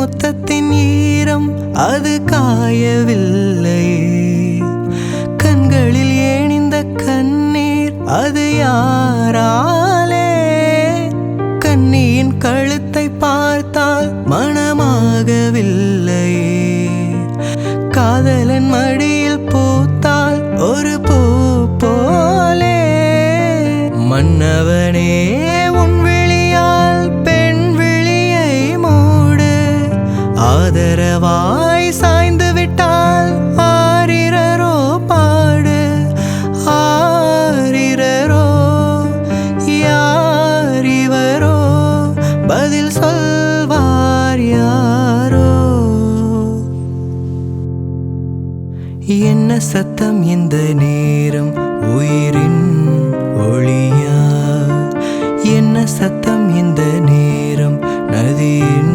முத்தத்தின் ஈரம் அது காயவில்லையே. கண்களில் ஏன் இந்த கண்ணீர் அது யாராலே? கண்ணியின் கழுத்தை பார்த்தால் மனமாகவில்லையே. காதலன் மடியில் பூத்தால் ஒரு பூ போலே. மன்னவனே உன் விழியால் பெண் விழியை மூடு. ஆதரவாய் சாய்ந்து விட்டால் ஆரிரரோ பாடு. ஆரிரரோ யாரிவரோ பதில் சொல்வார் யாரோ? என்ன சத்தம் இந்த நேரம் உயிரின் ஒளியா? என்ன சத்தம்